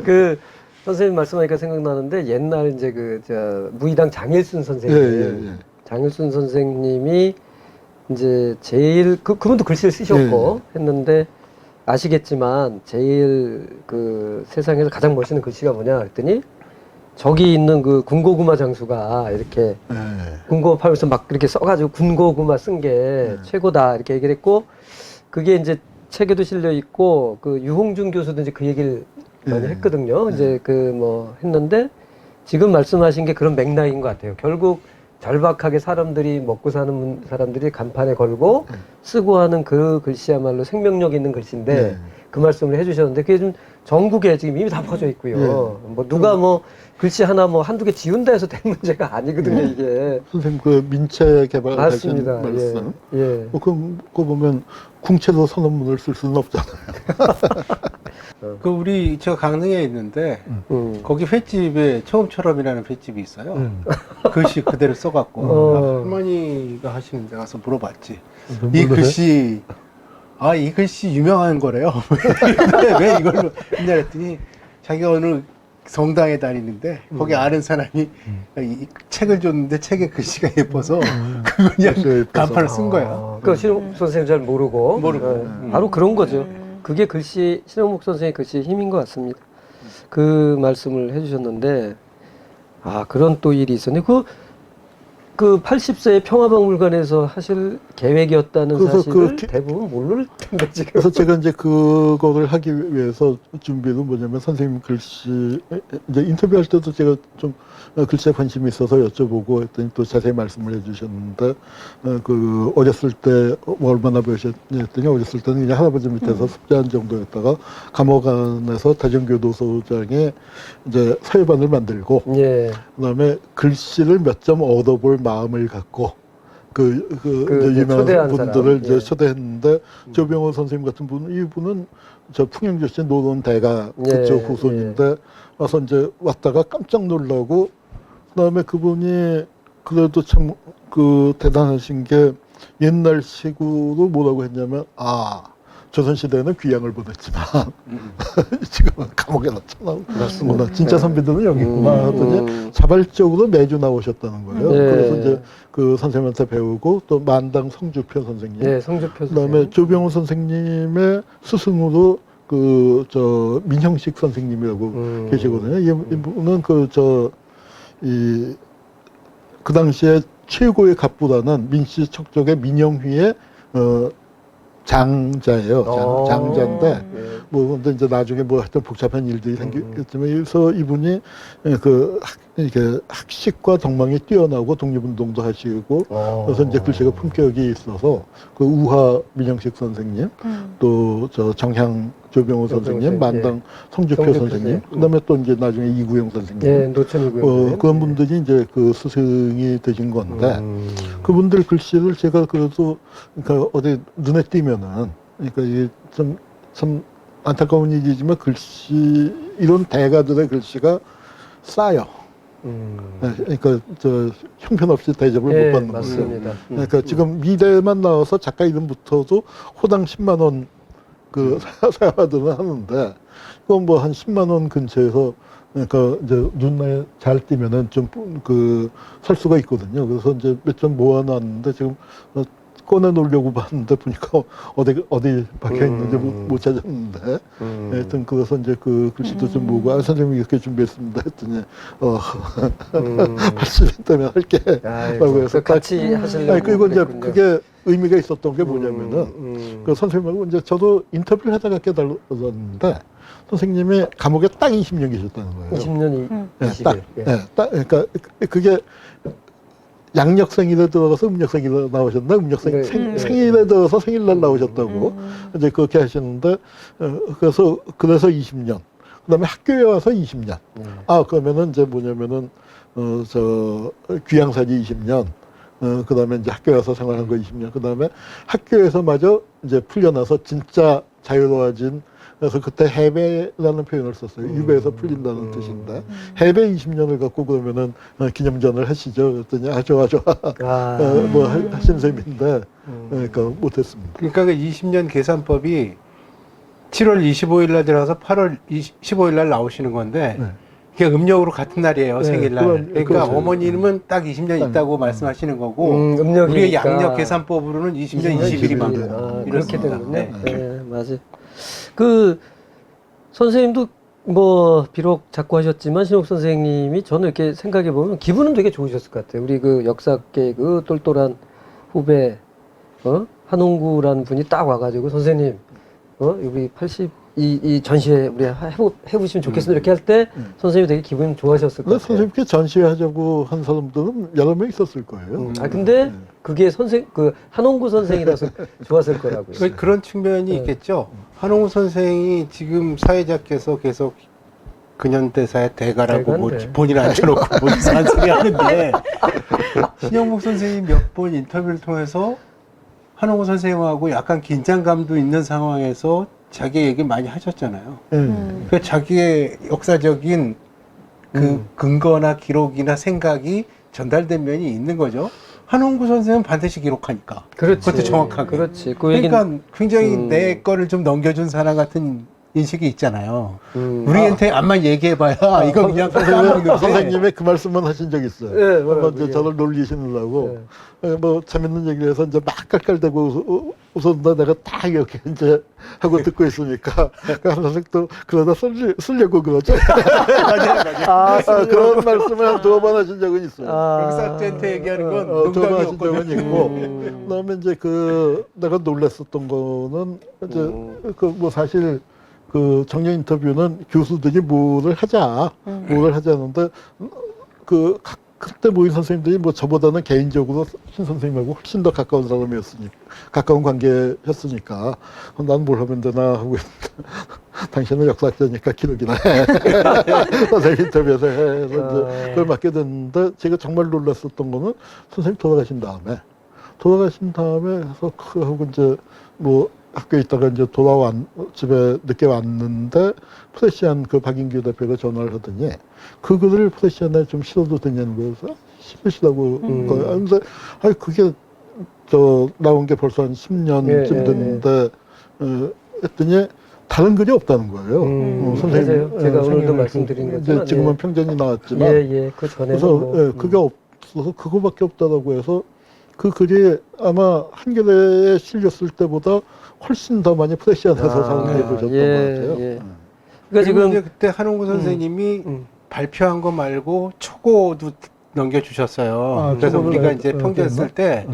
그 선생님 말씀하니까 생각나는데 옛날 이제 무의당 장일순 선생님, 예. 장일순 선생님이 이제 제일 그분도 글씨를 쓰셨고 했는데 아시겠지만 제일 그 세상에서 가장 멋있는 글씨가 뭐냐 그랬더니 저기 있는 그 군고구마 장수가 이렇게 군고구마 팔면서 막 이렇게 써가지고 군고구마 쓴 게 최고다 이렇게 얘기를 했고 그게 이제 책에도 실려 있고 그 유홍준 교수도 이제 그 얘기를 많이 했거든요. 이제 그 뭐 했는데 지금 말씀하신 게 그런 맥락인 것 같아요. 결국 절박하게 사람들이 먹고 사는 사람들이 간판에 걸고 쓰고 하는 그 글씨야말로 생명력 있는 글씨인데 그 말씀을 해주셨는데 그게 좀 전국에 지금 이미 다 퍼져 있고요. 뭐 누가 뭐 글씨 하나 뭐 한두 개 지운다 해서 된 문제가 아니거든요, 이게. 선생님 그 민체 개발하신 맞습니다. 말씀. 예. 그거 보면 궁체로 선언문을 쓸 수는 없잖아요. 우리 저 강릉에 있는데 거기 횟집에 처음처럼이라는 횟집이 있어요. 글씨 그대로 써갖고 할머니가 하시는 데 가서 물어봤지. 이 글씨 이 글씨 유명한 거래요. 왜 이걸로 했냐 했더니 자기가 어느 성당에 다니는데 거기 아는 사람이 이 책을 줬는데 책에 글씨가 예뻐서 그냥 간판을 쓴 거야. 그 신홍 선생님 잘 모르고. 바로 그런 거죠. 그게 글씨, 신홍목 선생의 글씨의 힘인 것 같습니다. 그 말씀을 해주셨는데, 그런 또 일이 있었네. 그 80세의 평화박물관에서 하실 계획이었다는 그래서 사실을 대부분 모를 텐데, 지금. 그래서 제가 이제 그거를 하기 위해서 준비도 뭐냐면 선생님 글씨 이제 인터뷰할 때도 제가 좀 글씨에 관심이 있어서 여쭤보고 했더니 또 자세히 말씀을 해주셨는데 그 어렸을 때 얼마나 배우셨냐 했더니 어렸을 때는 그냥 할아버지 밑에서 숙제한 정도였다가 감옥 안에서 대전교도소장에 이제 서예반을 만들고 그다음에 글씨를 몇 점 얻어볼 마음을 갖고 그 이제 유명한 분들을 이제 초대했는데 조병호 선생님 같은 분, 이분은 저 풍영주 씨 노론 대가 그쪽 후손인데 와서 이제 왔다가 깜짝 놀라고 그다음에 그분이 그래도 참 그 대단하신 게 옛날식으로 뭐라고 했냐면 조선시대에는 귀양을 보냈지만 지금은 감옥에 넣잖아. 맞습니다. 진짜 선비들은 여기 있구나 하더니 자발적으로 매주 나오셨다는 거예요. 네. 그래서 이제 그 선생님한테 배우고 또 만당 성주표 선생님, 네, 성주표 그다음에 선생님. 조병우 선생님의 스승으로 그 저 민형식 선생님이라고 계시거든요. 이분은 그 당시에 최고의 갑부라는 민씨 척족의 민영휘의 장자예요. 장자인데 뭐 근데 이제 나중에 뭐 하여튼 복잡한 일들이 생겼지만 그래서 이분이 이렇게 학식과 덕망이 뛰어나고 독립운동도 하시고 그래서 이제 글씨가 품격이 있어서 그 우화 민영식 선생님 또 저 정향 조병호 선생님, 만당 성주표 성주표 선생님, 그다음에 또 이제 나중에 이구영 선생님, 네, 노천 이구영. 그런 분들이 이제 그 스승이 되신 건데 그분들 글씨를 제가 그래도 그러니까 어디 눈에 띄면은 그러니까 이게 참 안타까운 얘기지만 글씨 이런 대가들의 글씨가 싸요. 네, 그러니까 저 형편없이 대접을 못 받는 거예요. 맞습니다. 그러니까 지금 미대만 나와서 작가 이름부터도 호당 10만 원 그 사야들은 하는데 그건 뭐 한 10만 원 근처에서 그러니까 이제 눈에 잘 띄면은 좀 그 살 수가 있거든요. 그래서 이제 몇 점 모아놨는데 지금 꺼내 놓으려고 봤는데 보니까 어디 박혀 있는지 못 찾았는데 하여튼 그래서 이제 그 글씨도 좀 보고 선생님이 이렇게 준비했습니다 했더니 80년 때문에 할게 라고 해서 같이 하시려고. 그리고 이제 그랬군요. 그게 의미가 있었던 게 뭐냐면은 그 선생님하고 이제 저도 인터뷰를 하다가 깨달았는데 선생님이 감옥에 딱 20년 계셨다는 거예요. 20년이 네, 딱 그러니까 그게 양력생일에 들어가서 음력생일에 나오셨나? 네. 생일에 들어서 생일날 나오셨다고 이제 그렇게 하시는데 그래서 20년. 그다음에 학교에 와서 20년. 그러면은 이제 뭐냐면은 저 귀양사지 20년. 그다음에 이제 학교에 와서 생활한 거 20년. 그다음에 학교에서 마저 이제 풀려나서 진짜 자유로워진 그래서 그때 해배라는 표현을 썼어요. 유배에서 풀린다는 뜻인데 해배 20년을 갖고 그러면은 기념전을 하시죠. 그랬더니 좋아 뭐 하신 셈인데 그러니까 못했습니다. 그러니까 그 20년 계산법이 7월 25일 날 들어가서 8월 15일 날 나오시는 건데 그게 음력으로 같은 날이에요. 생일날. 그러니까 그렇죠. 어머님은 딱 20년 있다고 말씀하시는 거고 음력이니까. 우리의 양력 계산법으로는 20년 20일이 맞는 그렇게 이렇습니다. 되는군요. 네. 네, 맞아요. 그 선생님도 뭐 비록 자꾸 하셨지만 신옥 선생님이 저는 이렇게 생각해 보면 기분은 되게 좋으셨을 것 같아요. 우리 그 역사계 그 똘똘한 후배 한홍구라는 분이 딱 와가지고 선생님 우리 이 전시회 우리 해보시면 좋겠습니다. 이렇게 할 때 선생님이 되게 기분 좋아하셨을 것 근데 같아요. 선생님께 전시하자고 한 사람들은 여러 명 있었을 거예요. 근데 그게 그 한홍구 선생이라서 좋았을 거라고요. 그런 측면이 있겠죠. 한홍우 선생이 지금 사회자께서 계속 근현대사의 대가라고 뭐 대가인데. 본인 앉혀놓고 뭐 이상한 소리 하는데 신영복 선생이 몇 번 인터뷰를 통해서 한홍우 선생님하고 약간 긴장감도 있는 상황에서 자기 얘기 많이 하셨잖아요. 그러니까 자기의 역사적인 그 근거나 기록이나 생각이 전달된 면이 있는 거죠. 한홍구 선생은 반드시 기록하니까. 그렇지. 그것도 정확하게. 그렇지. 그러니까 굉장히 내 거를 좀 넘겨준 사람 같은 인식이 있잖아요. 음. 우리한테 암만 얘기해봐야 이거 그냥 까먹는데. 선생님의 그 말씀만 하신 적 있어요. 네, 한번 이제 저를 놀리시느라고 뭐 재밌는 얘기를 해서 이제 막 깔깔대고 웃었는데 내가 딱 이렇게 이제 하고 듣고 있으니까 그 한 선생 또 그러다 쓰려고 그러죠. 그런 말씀을 한 두어 번 하신 적은 있어요. 역사한테 얘기하는 건 두어 번 하신 적은 농담이었거든요. 있고 그다음에 이제 내가 놀랐었던 거는 이제 그 뭐 사실 그 정년 인터뷰는 교수들이 뭐를 하자는데 그때 모인 선생님들이 뭐 저보다는 개인적으로 신 선생님하고 훨씬 더 가까운 사람이었으니까 가까운 관계였으니까 난 뭘 하면 되나 하고 있는데 당신은 역사학자니까 기록이나 해 선생님 인터뷰에서 해서 이제 그걸 맡게 됐는데 제가 정말 놀랐었던 거는 선생님 돌아가신 다음에 해서 하고 이제 뭐 학교에 있다가 이제 집에 늦게 왔는데 프레시안 그 박인규 대표가 전화를 하더니 그 글을 프레시안에 좀 실어도 되냐는 거여서 실으시라고 그런데 그게 나온 게 벌써 한 10년쯤 됐는데 했더니 다른 글이 없다는 거예요. 맞아요. 제가 오늘도 생일을 말씀드린 이제 것처럼 지금은 예. 평전이 나왔지만 예. 그 전에는 그래서 뭐, 예, 그게 없어서 그거밖에 없다라고 해서 그 글이 아마 한겨레에 실렸을 때보다 훨씬 더 많이 프레시하다서 사람들이 보셨던 것 같아요. 예. 그러니까 그리고 지금 이제 그때 한홍구 선생님이 음. 발표한 거 말고 초고도 넘겨주셨어요. 그래서 초고를 우리가 냈- 이제 평전 쓸 때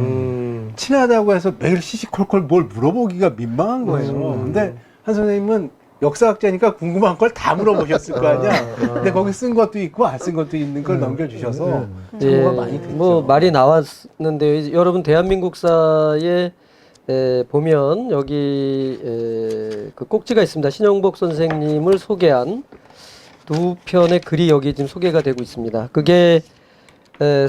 친하다고 해서 매일 시시콜콜 뭘 물어보기가 민망한 거예요. 근데 한 선생님은 역사학자니까 궁금한 걸 다 물어보셨을 거 아니야. 근데 거기 쓴 것도 있고 안 쓴 것도 있는 걸 넘겨주셔서 참고가 많이 됐죠. 뭐 말이 나왔는데 여러분 대한민국사에 보면 여기 그 꼭지가 있습니다. 신영복 선생님을 소개한 두 편의 글이 여기 지금 소개가 되고 있습니다. 그게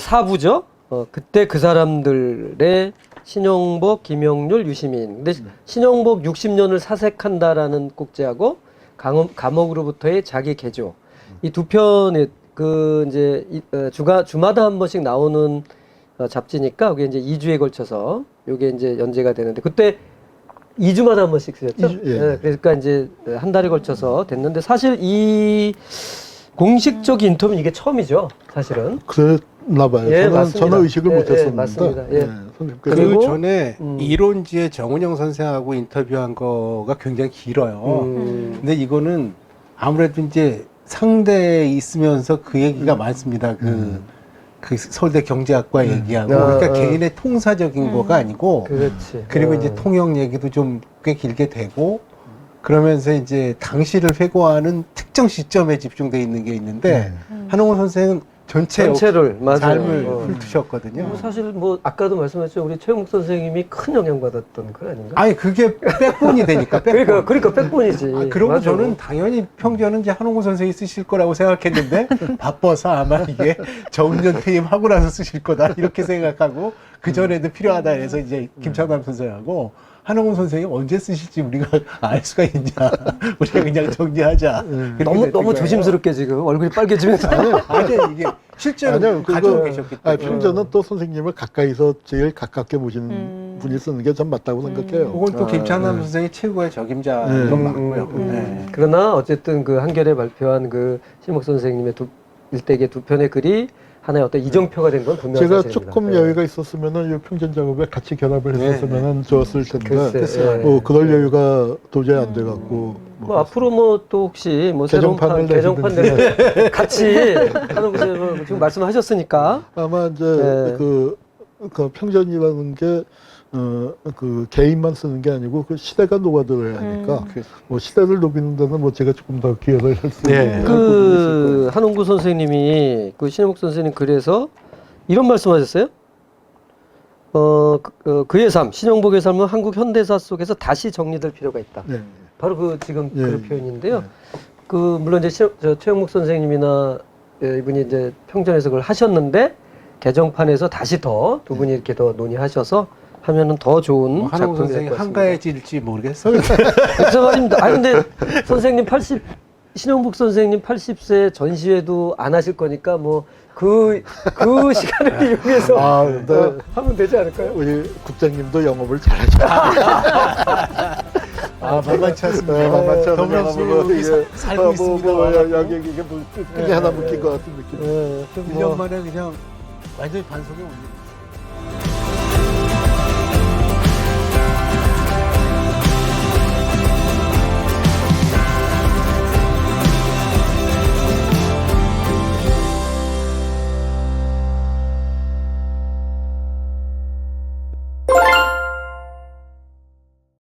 사부죠. 그때 그 사람들의 신영복, 김영률, 유시민. 근데 신영복 60년을 사색한다라는 꼭지하고 감옥으로부터의 자기 개조. 이 두 편의 그 이제 주마다 한 번씩 나오는 잡지니까 그게 이제 2주에 걸쳐서 요게 이제 연재가 되는데 그때 2주마다 한 번씩 쓰였죠. 예. 그러니까 이제 한 달에 걸쳐서 됐는데 사실 이 공식적 인터뷰는 이게 처음이죠. 사실은. 그랬나 봐요. 예, 저는 맞습니다. 전혀 의식을 예, 못했었는데. 예, 맞습니다. 예. 선생님께서 그리고- 그 전에 음. 이론지의 정은영 선생하고 인터뷰한 거가 굉장히 길어요. 근데 이거는 아무래도 이제 상대에 있으면서 그 얘기가 많습니다. 그 서울대 경제학과 얘기하고 그러니까 개인의 통사적인 거가 아니고 그렇지. 그리고 이제 통영 얘기도 좀 꽤 길게 되고 그러면서 이제 당시를 회고하는 특정 시점에 집중돼 있는 게 있는데 한홍구 선생은 전체를 맞아요. 삶을 훑으셨거든요. 뭐 사실 뭐 아까도 말씀하셨죠. 우리 최영국 선생님이 큰 영향받았던 글 아닌가? 아니 그게 백본이 되니까 백본. 그러니까 백본이지. 그러고 맞아요. 저는 당연히 평전은 이제 한홍구 선생이 쓰실 거라고 생각했는데 바빠서 아마 이게 정년 퇴임하고 나서 쓰실 거다 이렇게 생각하고 그 전에도 필요하다 해서 이제 김창남 선생하고 한홍구 선생이 언제 쓰실지 우리가 알 수가 있냐. 우리가 그냥 정리하자. 그렇게 너무 됐던 거예요. 조심스럽게 지금 얼굴이 빨개지면서 아니 이게 실제로 아니요, 가지고 그거, 계셨기 때문에. 평전은 또 선생님을 가까이서 제일 가깝게 모시는 분이 쓰는 게 전 맞다고 생각해요. 그건 또 김창남 선생이 최고의 적임자인 건 맞고요. 네. 그러나 어쨌든 그 한겨레 발표한 그 신목 선생님의 일대기의 두 편의 글이 하나의 어떤 이정표가 된 건 분명한 제가 사실입니다. 조금 예. 여유가 있었으면은 이 평전 작업에 같이 결합을 했었으면 좋았을 텐데, 글쎄, 예. 그럴 여유가 도저히 안 돼갖고. 뭐 앞으로 뭐 또 혹시 뭐 새로운 개정판을 개정판 내면 같이 하는 것을 지금 말씀하셨으니까 아마 이제 네. 그 평전이라는 게 그 개인만 쓰는 게 아니고 그 시대가 녹아들어야 하니까 뭐 시대를 녹이는 데는 뭐 제가 조금 더 기여를 할 수 있는 그 한홍구 선생님이 그 신영복 선생님 글에서 이런 말씀하셨어요. 그의 삶, 신영복의 삶은 한국 현대사 속에서 다시 정리될 필요가 있다. 네. 바로 그 지금 예. 그 표현인데요. 그 물론 이제 최영목 선생님이나 이분이 이제 평전에서 그걸 하셨는데 개정판에서 다시 더 두 분이 이렇게 더 논의하셔서 하면은 더 좋은 한홍구 작품이 선생이 될 것 같습니다. 한가해질지 모르겠어요. 그래서 말입니다. 아 근데 선생님 신영복 선생님 80세 전시회도 안 하실 거니까 뭐 그 시간을 이용해서 근데 하면 되지 않을까요? 우리 국장님도 영업을 잘하죠. 만만치 않습니다. 만만치 않은 더불어서 영업으로 살고 있습니다. 여기 이게 뭐 끈이 하나 묶인 것 같은 느낌. 1년 만에 그냥 완전히 반성이 옵니다.